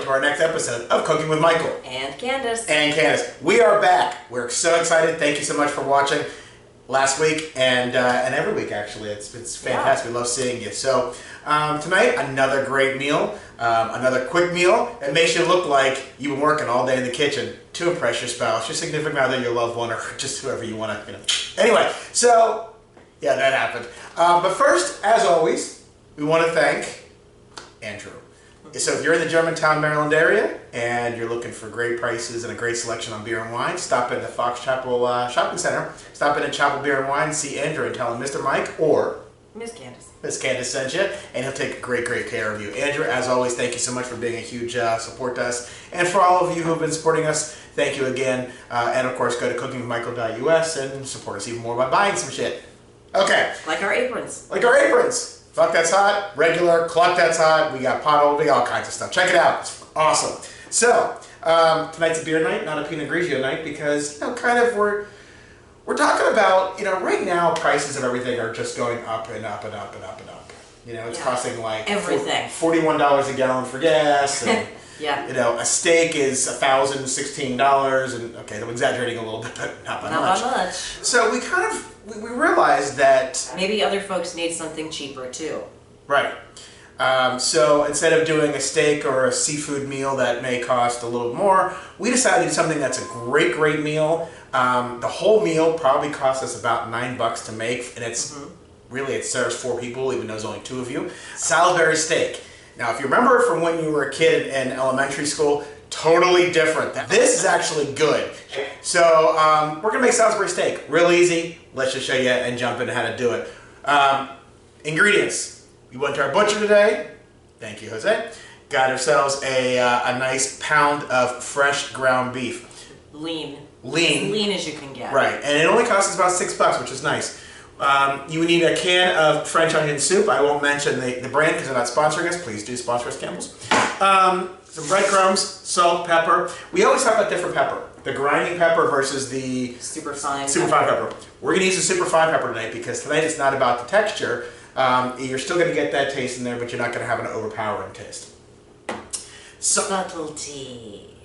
to our next episode of Cooking with Michael. And Candace. We are back. We're so excited. Thank you so much for watching last week and every week, actually. It's fantastic. Yeah. We love seeing you. So tonight, another great meal, another quick meal. It makes you look like you've been working all day in the kitchen to impress your spouse, your significant other, your loved one, or just whoever you want to, Anyway, so, yeah, that happened. But first, as always, we want to thank Andrew. So if you're in the Germantown, Maryland area and you're looking for great prices and a great selection on beer and wine, stop in the Fox Chapel Shopping Center. Stop in at Chapel Beer and Wine, see Andrew and tell him Mr. Mike or Miss Candace. Miss Candace sent you, and he'll take great care of you. Andrew, as always, thank you so much for being a huge support to us. And for all of you who have been supporting us, thank you again. And of course, go to cookingwithmichael.us and support us even more by buying some shit. Okay. Like our aprons. Like our aprons. Fuck That's Hot, regular, Cluck That's Hot, we got pot old, all kinds of stuff. Check it out, it's awesome. So, tonight's a beer night, not a Pinot Grigio night, because, we're talking about, right now prices of everything are just going up and up and up and up and up. It's costing like everything. $41 a gallon for gas, and yeah. A steak is $1,016, and okay, I'm exaggerating a little bit, but not by much. So we realized that maybe other folks need something cheaper too. Right. So instead of doing a steak or a seafood meal that may cost a little more, we decided to do something that's a great meal. The whole meal probably costs us about $9 to make, and it's really, it serves 4 people, even though there's only 2 of you. Salisbury Steak. Now, if you remember from when you were a kid in elementary school, totally different. This is actually good. So we're gonna make Salisbury steak. Real easy. Let's just show you and jump into how to do it. Ingredients. We went to our butcher today. Thank you, Jose. Got ourselves a nice pound of fresh ground beef. Lean. As lean as you can get. Right, and it only costs us about $6, which is nice. You would need a can of French onion soup. I won't mention the brand because they're not sponsoring us. Please do sponsor us, Campbell's. Some breadcrumbs, salt, pepper. We always talk about different pepper. The grinding pepper versus the super fine pepper. We're going to use the super fine pepper tonight because tonight it's not about the texture. You're still going to get that taste in there, but you're not going to have an overpowering taste. Subtlety.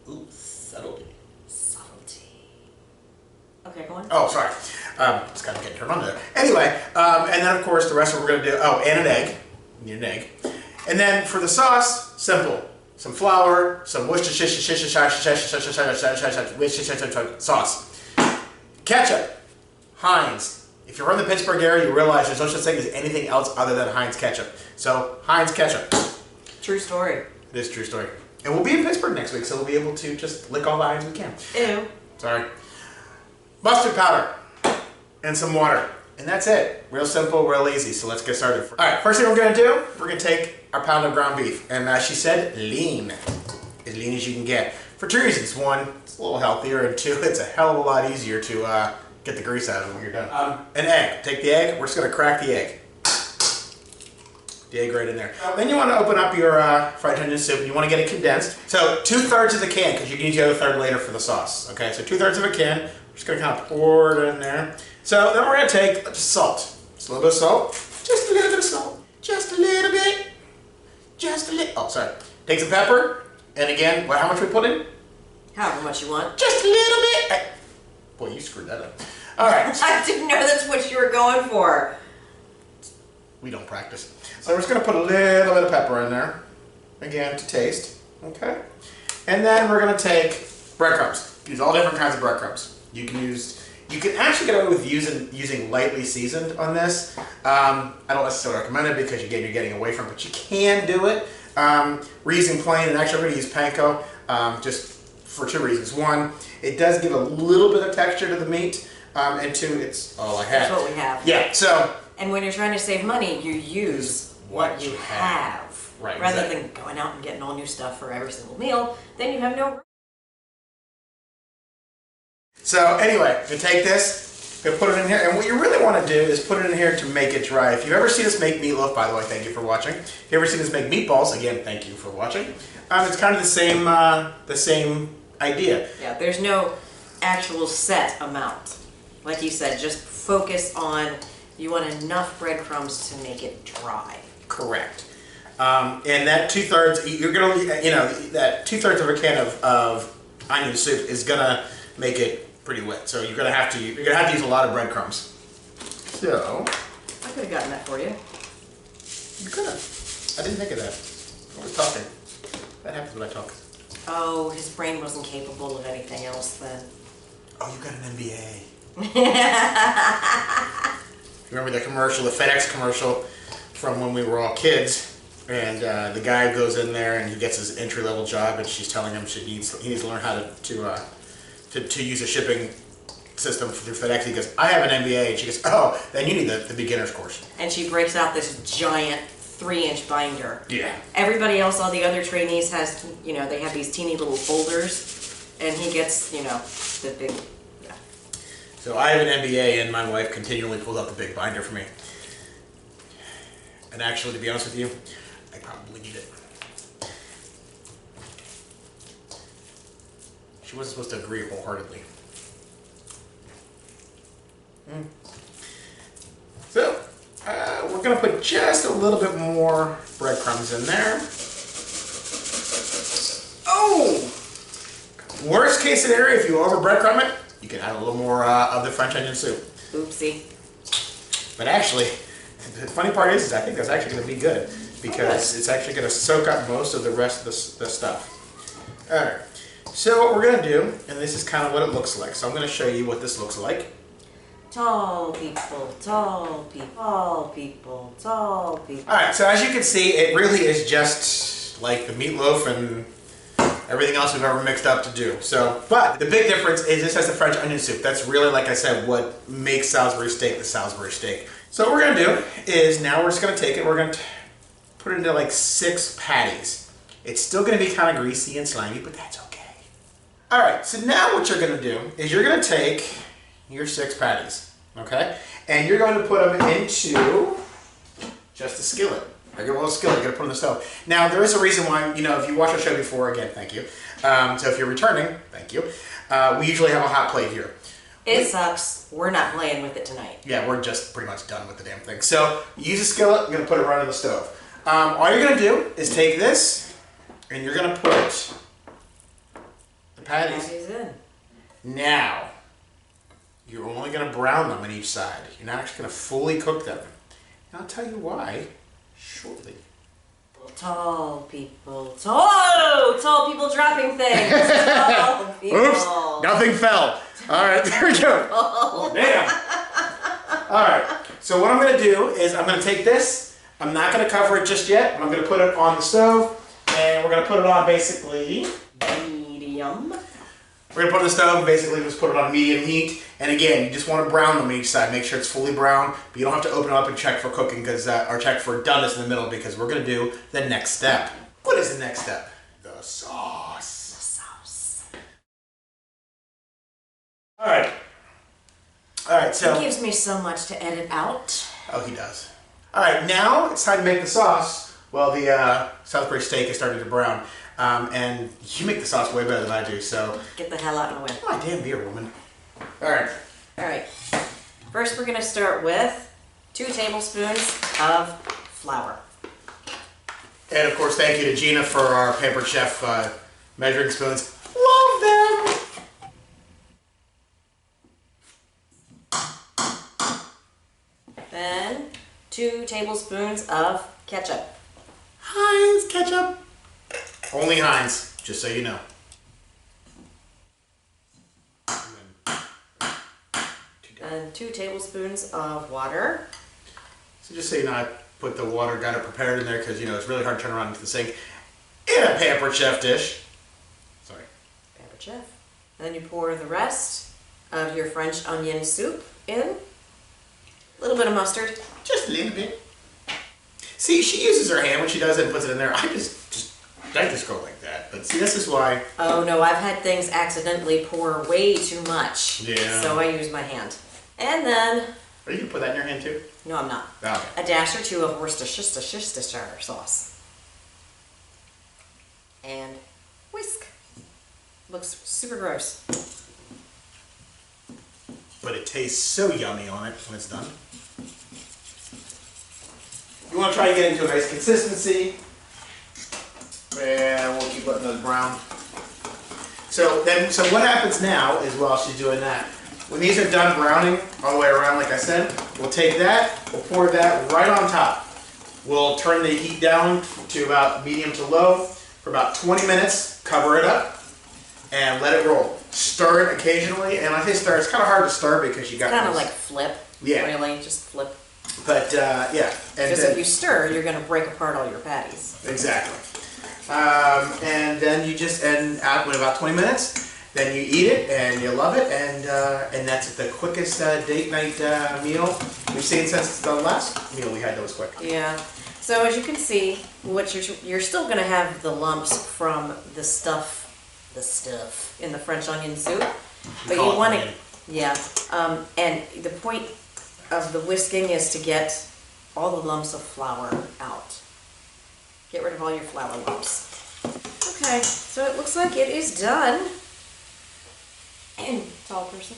Ooh, subtlety. Okay, go on. Oh, sorry. Just got to get turned on there. Anyway, and then of course the rest of what we're going to do, and an egg. You need an egg. And then for the sauce, simple. Some flour, some Worcestershire sauce. Ketchup. Heinz. If you're from the Pittsburgh area, you realize there's no such thing as anything else other than Heinz ketchup. So, Heinz ketchup. True story. It is a true story. And we'll be in Pittsburgh next week, so we'll be able to just lick all the Heinz we can. Ew. Sorry. Mustard powder. And some water. And that's it. Real simple, real easy. So let's get started. Alright, first thing we're going to do, we're going to take our pound of ground beef. And as she said, lean. As lean as you can get. For 2 reasons. 1, it's a little healthier. And 2, it's a hell of a lot easier to get the grease out of it when you're done. An egg. Take the egg. We're just going to crack the egg. The egg right in there. Then you want to open up your fried onion soup. And you want to get it condensed. So 2/3 of the can, because you can use the other third later for the sauce. Okay, so 2/3 of a can. We're just going to kind of pour it in there. So then we're going to take salt. Just a little bit of salt. Just a little bit of salt. Just a little bit. Just a little. Oh, sorry. Take some pepper. And again, how much we put in? However much you want. Just a little bit. Hey. Boy, you screwed that up. All right. I didn't know that's what you were going for. We don't practice. So we're just going to put a little bit of pepper in there. Again, to taste. Okay. And then we're going to take breadcrumbs. Use all different kinds of breadcrumbs. You can actually get away with using lightly seasoned on this. I don't necessarily recommend it because again you're getting away from it, but you can do it. We're using plain, and actually I'm going to use panko just for 2 reasons. 1, it does give a little bit of texture to the meat, and 2, it's all I have. That's what we have. Yeah. So. And when you're trying to save money, you use what you have. Right. Rather than going out and getting all new stuff for every single meal, then you have no. So anyway, you take this, you put it in here, and what you really want to do is put it in here to make it dry. If you've ever seen us make meatloaf, by the way, thank you for watching. If you've ever seen us make meatballs, again, thank you for watching. It's kind of the same idea. Yeah, there's no actual set amount. Like you said, just focus on, you want enough breadcrumbs to make it dry. Correct. And that 2/3, you're gonna, that 2/3 of a can of onion soup is gonna make it pretty wet. So you're gonna have to use a lot of breadcrumbs. So I could have gotten that for you. you could have. I didn't think of that. I was talking. That happens when I talk. Oh, his brain wasn't capable of anything else then. Oh, you got an MBA. Remember the commercial, the FedEx commercial from when we were all kids? And the guy goes in there and he gets his entry-level job, and she's telling him he needs to learn how to use a shipping system through FedEx. He goes, I have an MBA. And she goes, oh, then you need the beginner's course. And she breaks out this giant 3-inch binder. Yeah. Everybody else, all the other trainees has, they have these teeny little folders, and he gets, the big, yeah. So I have an MBA, and my wife continually pulls out the big binder for me. And actually, to be honest with you, I probably need it. She wasn't supposed to agree wholeheartedly. So, we're going to put just a little bit more breadcrumbs in there. Oh! Worst case scenario, if you over breadcrumb it, you can add a little more of the French onion soup. Oopsie. But actually, the funny part is I think that's actually going to be good because it's actually going to soak up most of the rest of the stuff. Alright, so what we're going to do, and this is kind of what it looks like, so I'm going to show you what this looks like. Tall people, tall people, tall people, tall people. Alright, so as you can see, it really is just like the meatloaf and everything else we've ever mixed up to do. So, but the big difference is this has the French onion soup. That's really, like I said, what makes Salisbury steak the Salisbury steak. So what we're going to do is now we're just going to take it, we're going to put it into like 6 patties. It's still going to be kind of greasy and slimy, but that's okay. Alright, so now what you're going to do is you're going to take your 6 patties, okay? And you're going to put them into just a skillet. Regular old skillet, you're going to put on the stove. Now, there is a reason why, if you watched our show before, again, thank you. So if you're returning, thank you. We usually have a hot plate here. It sucks. We're not playing with it tonight. Yeah, we're just pretty much done with the damn thing. So, use a skillet, you're going to put it right on the stove. All you're going to do is take this, and you're going to put the patties in. Now, you're only going to brown them on each side. You're not actually going to fully cook them. And I'll tell you why shortly. Tall people, tall people dropping things. Tall people. Oops, nothing fell. All right, there we go. Oh, damn. All right, so what I'm going to do is I'm going to take this. I'm not going to cover it just yet. I'm going to put it on the stove, and we're going to put it on basically medium. We're going to put it on the stove and basically just put it on medium heat. And again, you just want to brown them each side. Make sure it's fully brown, but you don't have to open it up and check for cooking or check for doneness in the middle because we're going to do the next step. What is the next step? The sauce. The sauce. All right. All right, so. He gives me so much to edit out. Oh, he does. All right, now it's time to make the sauce. Well, the Salisbury steak is starting to brown. And you make the sauce way better than I do, so. Get the hell out of the way. Oh, damn beer, woman. All right. All right. First, we're going to start with 2 tablespoons of flour. And of course, thank you to Gina for our Pampered Chef measuring spoons. Love them! Then 2 tablespoons of ketchup. Heinz ketchup. Only Heinz, just so you know. And 2 tablespoons of water. So just so you know, I put the water, got it prepared in there because, it's really hard to turn around into the sink. In a Pampered Chef dish. Sorry. Pampered Chef. And then you pour the rest of your French onion soup in. A little bit of mustard. Just a little bit. See, she uses her hand when she does it and puts it in there. I just go like that. But see, this is why. Oh no, I've had things accidentally pour way too much. Yeah. So I use my hand. And then. Are you going to put that in your hand too? No, I'm not. Oh, okay. A dash or 2 of Worcestershire sauce. And whisk. Looks super gross. But it tastes so yummy on it when it's done. You want to try to get into a nice consistency. And we'll keep letting those brown. So what happens now is while she's doing that, when these are done browning all the way around, like I said, we'll take that, we'll pour that right on top. We'll turn the heat down to about medium to low for about 20 minutes, cover it up, and let it roll. Stir it occasionally, and when I say stir, it's kind of hard to stir because you got kind of like flip. Yeah. Really, just flip. But yeah. Because if you stir, you're going to break apart all your patties. Exactly. And then you just, and after about 20 minutes, then you eat it and you love it, and that's the quickest date night meal we've seen since the last meal we had that was quick. Yeah. So as you can see, what you're still going to have the lumps from the stuff in the French onion soup, but you want to, yeah. And the point of the whisking is to get all the lumps of flour out. Get rid of all your flour lumps. Okay, so it looks like it is done. And tall person.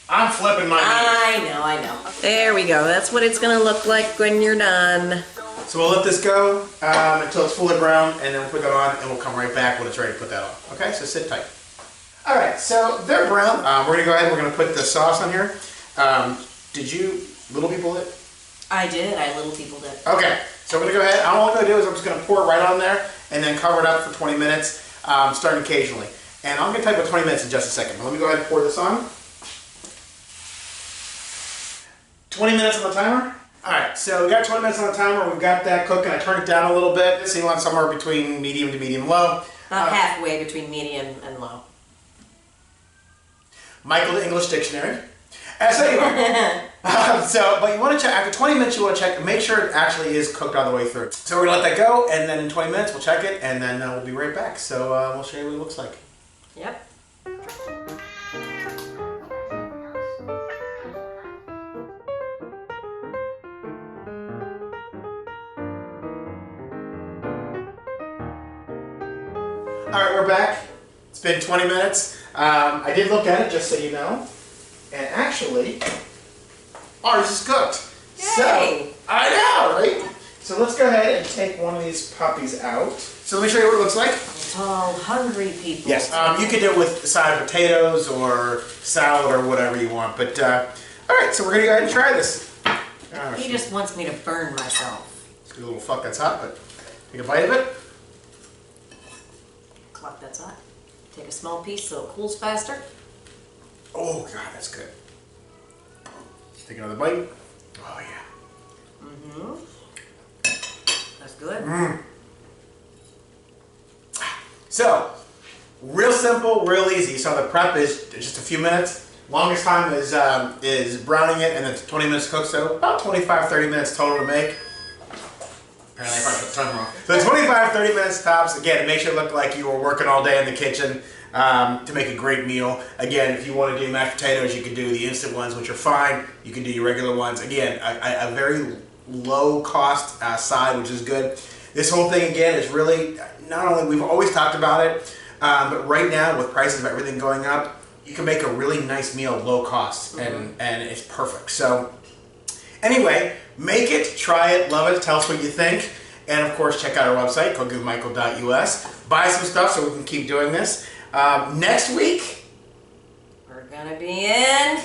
I'm flipping my meat. I know. There we go. That's what it's going to look like when you're done. So we'll let this go until it's fully brown, and then we'll put that on, and we'll come right back when it's ready to put that on. Okay, so sit tight. All right, so they're brown. We're going to go ahead and we're going to put the sauce on here. Did you little people it? I did. I little people did. Okay, so we're going to go ahead. All I'm going to do is I'm just going to pour it right on there, and then cover it up for 20 minutes, starting occasionally. And I'm going to type about 20 minutes in just a second. But let me go ahead and pour this on. 20 minutes on the timer. All right, so we got 20 minutes on the timer. We've got that cooking. I turned it down a little bit. So you want somewhere between medium to medium low. About halfway between medium and low. Michael, the English Dictionary. So anyway, but you want to check, after 20 minutes you want to check, make sure it actually is cooked all the way through. So we're going to let that go, and then in 20 minutes we'll check it, and then we'll be right back. So we'll show you what it looks like. Yep. All right, we're back. It's been 20 minutes. I did look at it, just so you know. And actually, ours is cooked. Yay. So, I know, right? So let's go ahead and take one of these puppies out. So let me show you what it looks like. It's all hungry people. Yes, you could do it with side potatoes or salad or whatever you want. But, all right, so we're going to go ahead and try this. He just wants me to burn myself. Let's do a little fuck that's hot, but take a bite of it. Cluck, that's hot. Take a small piece so it cools faster. Oh, God, that's good. Take another bite. Oh, yeah. Mm-hmm. That's good. Mm. So, real simple, real easy. So the prep is just a few minutes. Longest time is browning it, and it's 20 minutes to cook, so about 25-30 minutes total to make. Apparently I probably put the time wrong. So 25-30 minutes tops. Again, it makes it look like you were working all day in the kitchen to make a great meal. Again, if you want to do mashed potatoes, you can do the instant ones, which are fine. You can do your regular ones. Again, a very low cost side, which is good. This whole thing, again, is really, not only, we've always talked about it, but right now with prices of everything going up, you can make a really nice meal low cost, and it's perfect. So anyway, make it, try it, love it, tell us what you think, and of course check out our website, cookingwithmichael.us. Buy some stuff so we can keep doing this. Next week, we're gonna be in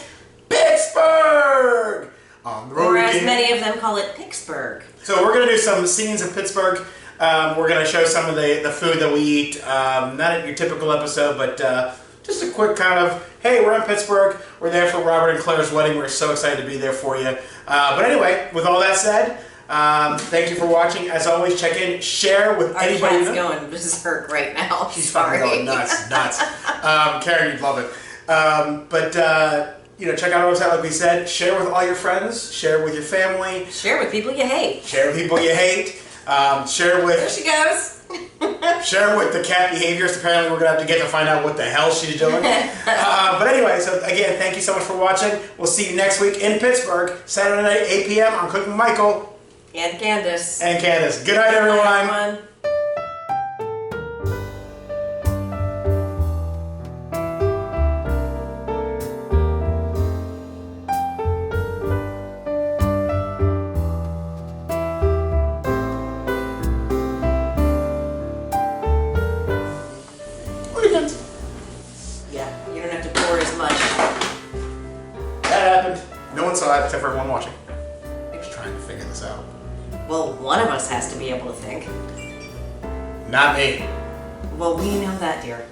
Pittsburgh! On the road or as again. many of them call it, Pittsburgh. So we're going to do some scenes of Pittsburgh. We're going to show some of the food that we eat. Not your typical episode, but just a quick kind of, hey, we're in Pittsburgh. We're there for Robert and Claire's wedding. We're so excited to be there for you. But anyway, with all that said, thank you for watching. As always, check in, share with anybody. Our cat's going berserk right now. She's fucking going nuts. Karen, you'd love it. You know, check out our website, like we said. Share with all your friends. Share with your family. Share with people you hate. Share with people you hate. Share with... There she goes. Share with the cat behaviors. Apparently, we're going to have to get to find out what the hell she's doing. But anyway, so again, thank you so much for watching. We'll see you next week in Pittsburgh, Saturday night, 8 p.m. on Cooking with Michael. And Candace. Good night, everyone. Everyone. except for everyone watching. Just trying to figure this out. Well, one of us has to be able to think. Not me. Well, we know that, dear.